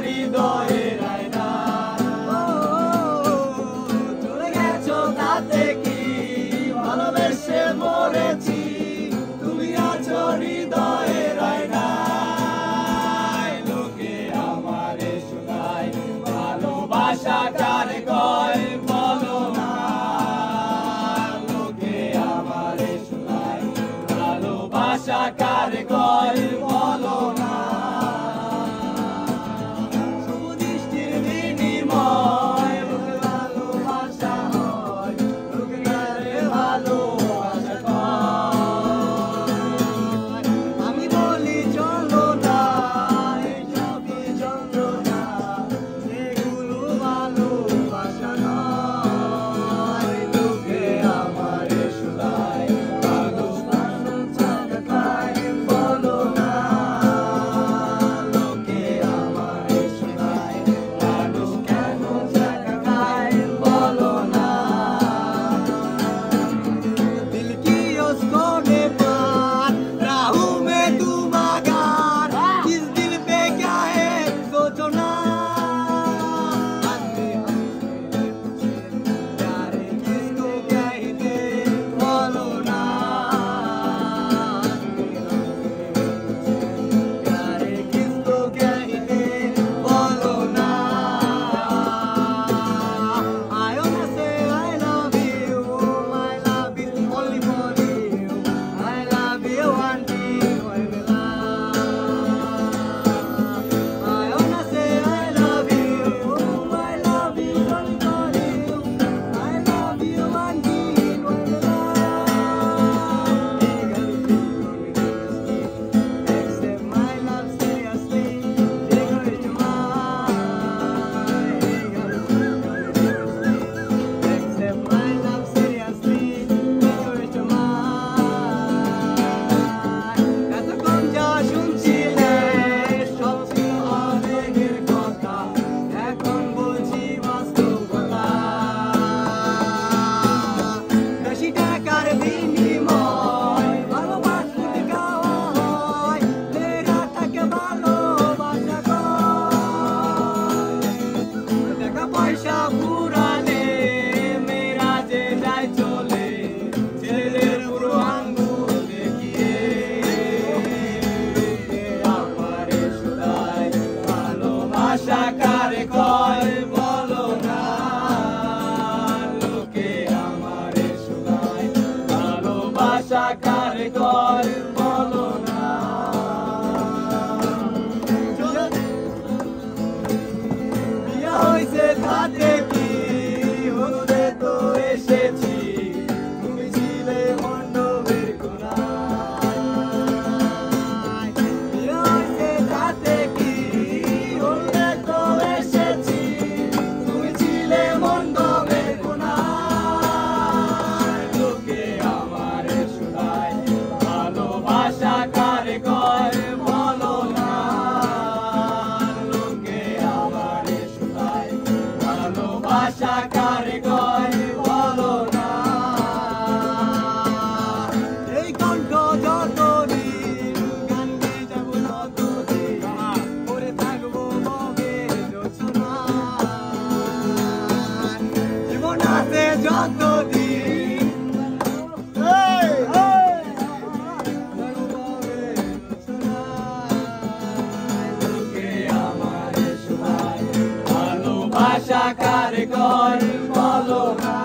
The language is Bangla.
হৃদয়ের আয়না। চলে গেছো তাতে কি, ভালোবেসে মরেছি, তুমি আছো হৃদয়ের আয়নায়। লোকে আমারে শোনায় ভালোবাসা কারে কয় বলো না। লোকে আমারে শোনায় ভালোবাসা কারে কয় বলো না। শুভদৃষ্টির বিনিময় ভালোবাসা হয়, লোকে কারে ভালোবাসা কয়। আমি বলি চলো না, এইসবই যন্ত্রণা, এগুলো ভালোবাসা নয়। লোকে আমারে শোনায় ভালোবাসা ছাড়া কায় বলো না। লোকে আমারে শোনায় ভালো কেন ছাড়া কায় বলো না। दिल की उस कोने पर राहों में तू मगर, इस दिल पे क्या है सोचो ना। प्यारे किसको कहते बोलो ना। प्यारे किसको कहते बोलो ना। I wanna say I love you, my love is only for you. I love you until I will love. I wanna say I love you, my love is only for you. I love you until I will love. Accept my love seriously, take her to Accept my love seriously, take her to এতক্ষণ যা শুনছিলে সব ছিল আবেগের কথা, এখন বলছি বাস্তবতা। বেশি টাকার বিনিময় ভালোবাসতে গাওয়া হয়, মেয়েরা তাকে ভালোবাসা কয়। টাকা পয়সা ফুরালে মেয়েরা যে যায় চলে, ছেলেদের পুরো আঙ্গুল দেখিয়ে। আমারে শোনায় ভালোবাসা কারে কয় বলো না। লোকে আমারে শোনায় ভালোবাসা কারে কয় বলো না। বিয়ে হইছে তাতে কি, হতে তো এসেছি, তুমি ছিলে মণ্ডপের কোণায়। বিয়ে হইছে তাতে কি, হতে তো এসেছি, তুমি ছিলে মণ্ডপের কোণায়। লোকে আমারে শোনায় ভালোবাসা কারে কয় বলো না। লোকে আমারে শোনায় ভালোবাসা কারে কয় বলো না। এই কণ্ঠ যতদিন গান গেয়ে যাবো ততদিন, পড়ে থাকবো মনের জোছনায়। জীবন আছে যতদিন লোকে আমারে শোনায় ভালোবাসা কারে কয় বলো না।